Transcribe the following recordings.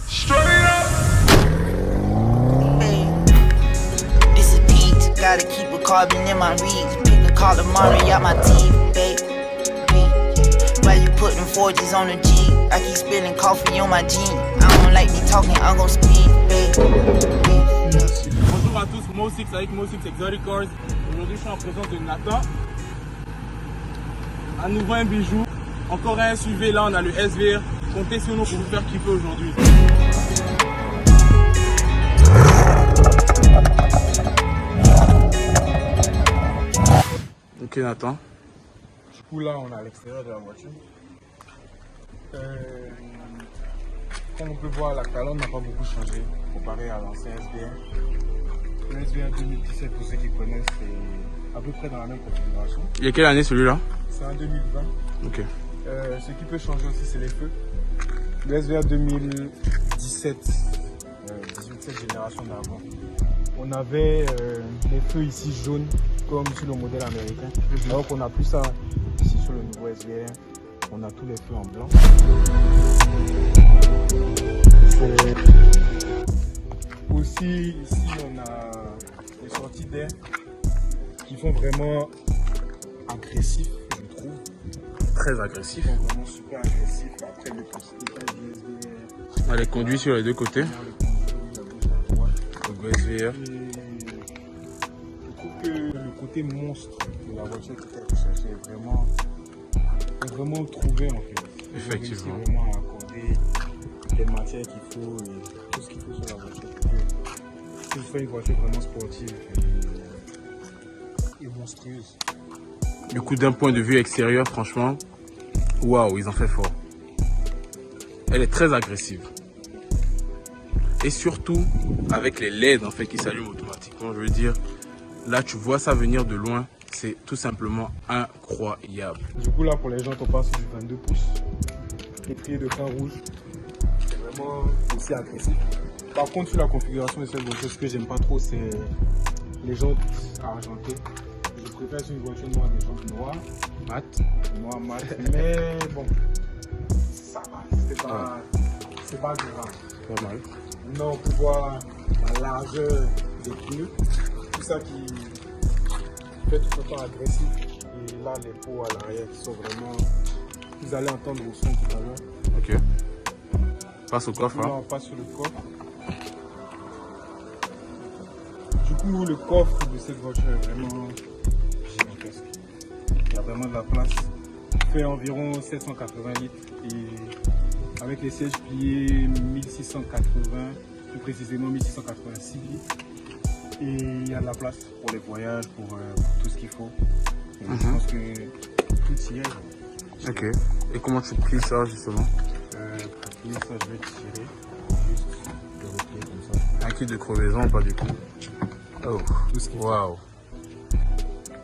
Straight up. Hey, this is Pete. Gotta keep a carbon in my reeds. Pick a calamari out my teeth, babe. Why you putting forges on the G? I keep spilling coffee on my jean. I don't like me talking, I'm gon' speed, babe. Bonjour à tous, Mo6 avec Mo6 Exotic Cars. Aujourd'hui je suis en présence de Nathan. Un nouveau un bijou. Encore un SUV, là on a le SVR. Comptez sur nous pour vous faire kiffer aujourd'hui. Ok Nathan. Du coup là on est à l'extérieur de la voiture. Comme on peut voir, la colonne n'a pas beaucoup changé comparé à l'ancien SVR. Le SVR 2017, pour ceux qui connaissent, c'est à peu près dans la même configuration. Il y a quelle année celui-là? C'est en 2020. Ok. Ce qui peut changer aussi, c'est les feux. Le SVR 2017, 18 génération d'avant, on avait les feux ici jaunes comme sur le modèle américain. Alors qu'on n'a plus ça ici sur le nouveau SVR. On a tous les feux en blanc. Aussi, ici, on a les sorties d'air qui font vraiment agressifs, je trouve. Très agressif. Ils sont vraiment super agressifs. Après, le pourcentage du SVR. On les conduit sur les deux côtés. Le SVR. Je trouve que le côté monstre de la voiture qui est recherché est vraiment trouvé en fait. Effectivement. C'est vraiment à accorder les matières qu'il faut et tout ce qu'il faut sur la voiture. Si vous faites une voiture vraiment sportive et monstrueuse. Du coup, d'un point de vue extérieur, franchement, waouh, ils ont fait fort. Elle est très agressive. Et surtout, avec les LED en fait qui s'allument automatiquement, je veux dire, là tu vois ça venir de loin, c'est tout simplement incroyable. Du coup là, pour les gens qui passent du 22 pouces, étrier de fin rouge, c'est vraiment aussi agressif. Par contre, sur la configuration de cette voiture, ce que j'aime pas trop, c'est les jantes argentées. Je préfère sur une voiture noire des jantes noires, mat, mais bon, ça va, c'est pas grave. Pas mal. Maintenant, on peut voir la largeur des pneus, tout ça qui fait tout le temps agressif. Et là, les pots à l'arrière qui sont vraiment. Vous allez entendre au son tout à l'heure. Ok. Passe au coffre. Là, on passe sur le coffre. Du coup, le coffre de cette voiture est vraiment gigantesque. Il y a vraiment de la place. Il fait environ 780 litres et avec les sièges pliés 1680, plus précisément 1686 litres. Et il y a de la place pour les voyages, pour tout ce qu'il faut. Et je pense que tout y est. Ok. Et comment tu plies ça justement? Pour plier ça, je vais tirer. Juste le replier comme ça. Un kit de crevaison ou pas du tout? Oh, Tout ce qu'il faut. waouh.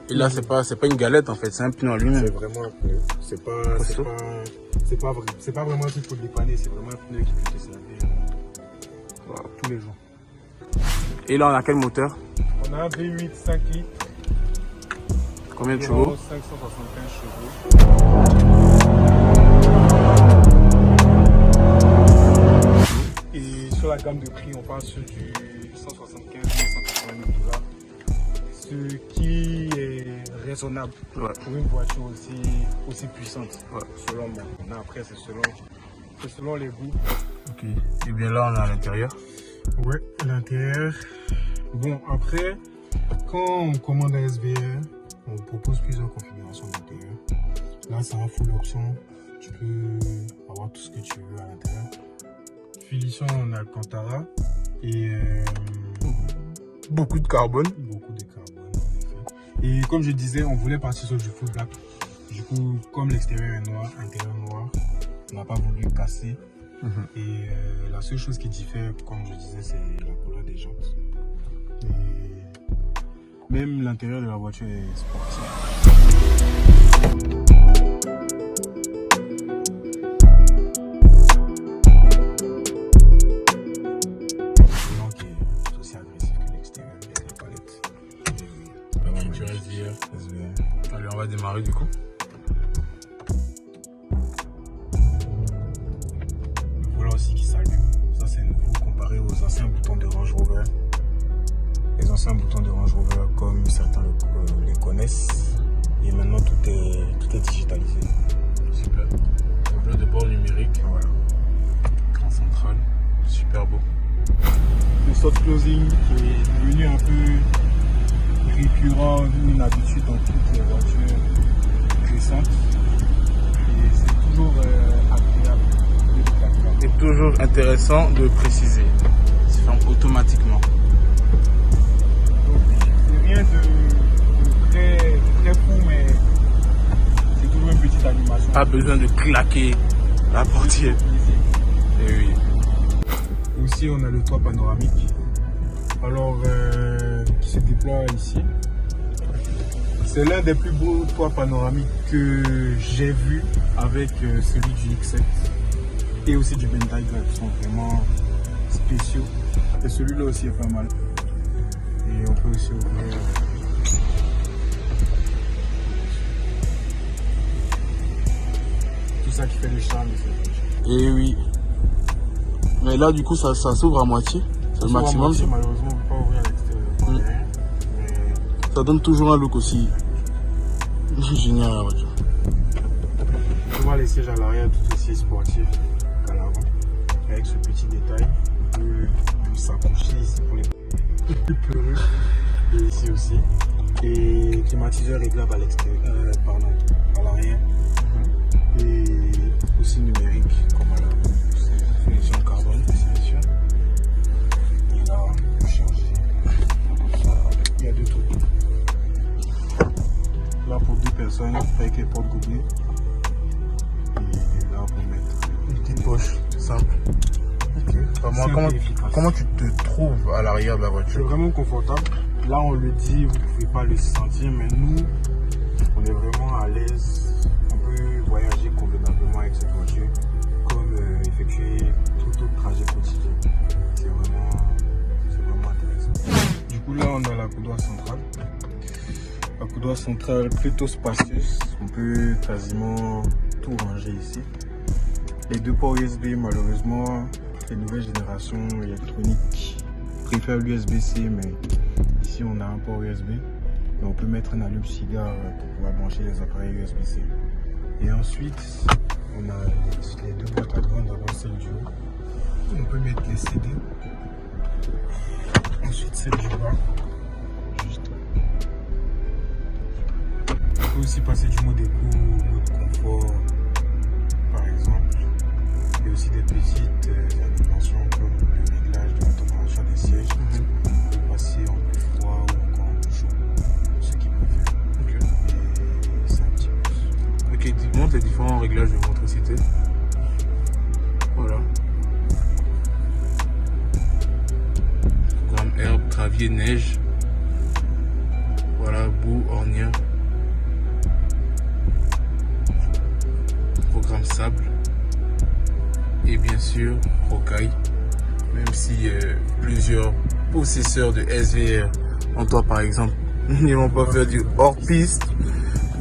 Et là, c'est pas une galette en fait, c'est un pneu en lui-même. C'est vraiment un pneu. C'est pas vraiment un truc pour le dépanner, c'est vraiment un pneu qui peut te servir tous les jours. Et là, on a quel moteur? On a un V8 5 litres. Combien de chevaux? 575 chevaux. Et sur la gamme de prix, on passe sur du 175 180 000 $. Ce qui est raisonnable pour une voiture aussi puissante, selon moi. Après, c'est selon les goûts. Ok. Et bien là, on est à l'intérieur. Ouais, l'intérieur. Bon, après, quand on commande un SVR, on propose plusieurs configurations d'intérieur. Là, c'est un full option. Tu peux avoir tout ce que tu veux à l'intérieur. Finition, on a Alcantara et Beaucoup de carbone. beaucoup de carbone, en effet. Et comme je disais, on voulait partir sur du full black. Du coup, comme l'extérieur est noir, l'intérieur noir, on n'a pas voulu casser. Et la seule chose qui diffère, comme je disais, c'est la couleur des jantes. Et même l'intérieur de la voiture est sportif. C'est aussi agressif que l'extérieur, il y a des palettes. Vraiment, tu SVR. Allez, on va démarrer du coup. Le volant aussi qui s'allume. Ça, c'est comparé aux anciens boutons de Range Rover. Les anciens boutons de Range Rover, comme certains les connaissent, et maintenant tout est digitalisé. Super. Tableau de bord numérique. Voilà. Écran central. Super beau. Le soft closing qui est devenu un peu récurrent, une habitude dans toutes les voitures récentes. Et c'est toujours agréable de le faire. C'est toujours intéressant de préciser. Il se ferme automatiquement. Donc c'est rien de très fou, mais c'est toujours une petite animation. Pas besoin de claquer la portière. Et oui. Aussi, on a le toit panoramique. Alors, qui se déploie ici. C'est l'un des plus beaux toits panoramiques que j'ai vu avec celui du X7 et aussi du Bentayga. Ils sont vraiment spéciaux. Et celui-là aussi est pas mal. Et on peut aussi ouvrir. Tout ça qui fait le charme de cette voiture. Et oui. Mais là, du coup, ça s'ouvre à moitié. C'est le maximum. Malheureusement, on ne peut pas ouvrir à l'extérieur. Mais Ça donne toujours un look aussi génial à la voiture. on voit les sièges à l'arrière tout aussi sportifs qu'à l'avant. Avec ce petit détail. On peut s'accrocher ici pour les plus peureux. Et ici aussi. Et climatiseur réglable à l'extérieur, à l'arrière. Et aussi numérique comme à l'avant. C'est finition carbone, c'est sûr. Et là, on peut changer. Il y a deux trucs. Là pour deux personnes avec les portes gobelets. Et là pour mettre Une petite poche simple. Ok. Comment tu te trouves à l'arrière de la C'est voiture? vraiment confortable. Là on le dit, vous ne pouvez pas le sentir, mais nous, on est vraiment à l'aise. On peut voyager convenablement avec cette voiture, comme effectuer tout autre trajet quotidien. C'est vraiment intéressant. Du coup là on a la coudoir centrale. La coudoir centrale plutôt spacieuse. On peut quasiment tout ranger ici. Les deux ports USB, malheureusement, les nouvelles générations électroniques préfèrent l'USB-C, mais ici on a un port USB. Et on peut mettre un allume-cigare pour pouvoir brancher les appareils USB-C. Et ensuite, on a les deux boîtes à gants, d'abord celle du haut. On peut mettre les CD. Ensuite celle du bas. Juste. On peut aussi passer du mode éco au mode confort, par exemple. Et aussi des petites animations comme le réglage de la température des sièges. On peut passer en plus froid ou encore en plus chaud, pour ceux qui préfèrent. Et c'est un petit plus. Ok, montre les différents réglages de motricité. Voilà. Programme herbe, gravier, neige. Voilà, boue, ornière. Programme sable. Et bien sûr, rocaille. Même si plusieurs possesseurs de SVR, en toi par exemple, n'iront pas faire du hors-piste.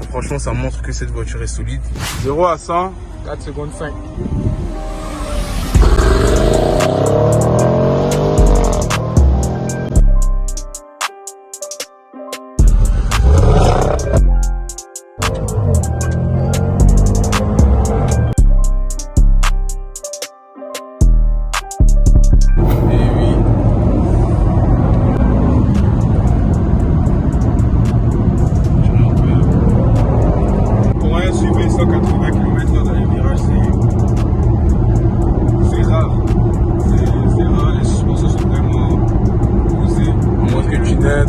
Franchement, ça montre que cette voiture est solide. 0 à 100, 4 secondes 5.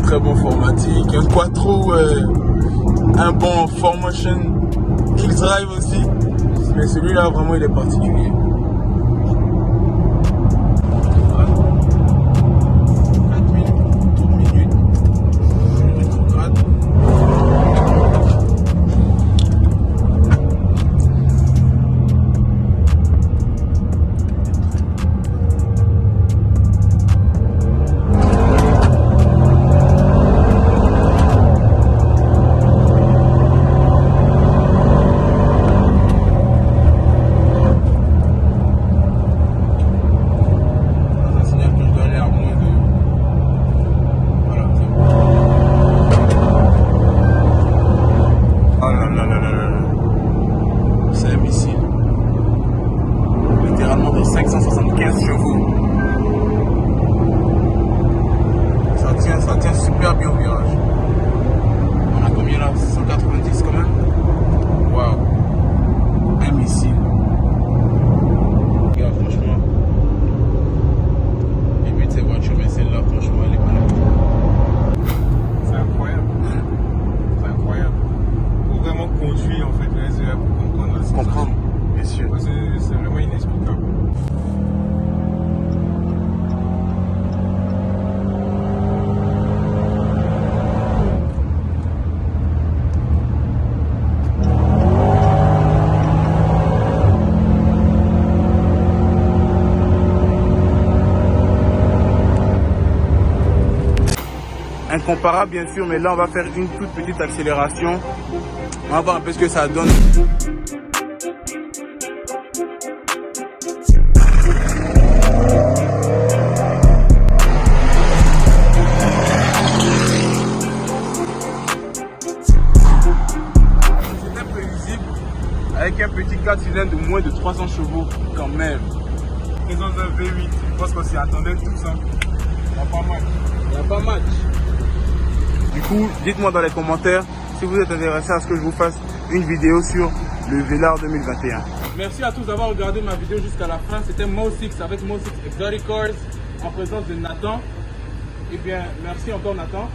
Très bon formatique, un quattro, un bon 4Motion Kill Drive aussi, mais celui-là vraiment il est particulier. 15 chevaux. Ça tient super bien au virage. On a combien là? 190 quand même. Waouh. Un missile. Regarde, franchement. Les buts de ces voitures, mais celle-là, franchement, elle est malade. C'est incroyable. C'est incroyable. Pour vraiment conduire en fait le SVR, pour comprendre la sensation. Comprendre, bien sûr. Ouais, c'est vraiment inexplicable. Incomparable bien sûr, mais là on va faire une toute petite accélération. On va voir un peu ce que ça donne. C'est imprévisible avec un petit 4 cylindres de moins de 300 chevaux quand même. Présence d'un V8, je pense qu'on s'y attendait tout ça. Il n'y a pas match. Il n'y a pas match. Du coup, dites-moi dans les commentaires si vous êtes intéressé à ce que je vous fasse une vidéo sur le Velar 2021. Merci à tous d'avoir regardé ma vidéo jusqu'à la fin. C'était Mo6 avec Mo6 Exotic Cars en présence de Nathan. Et bien, merci encore Nathan.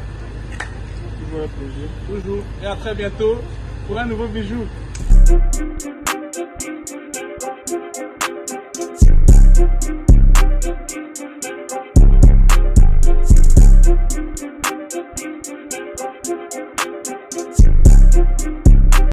Toujours un plaisir. Toujours. Et à très bientôt pour un nouveau bijou. Thank you.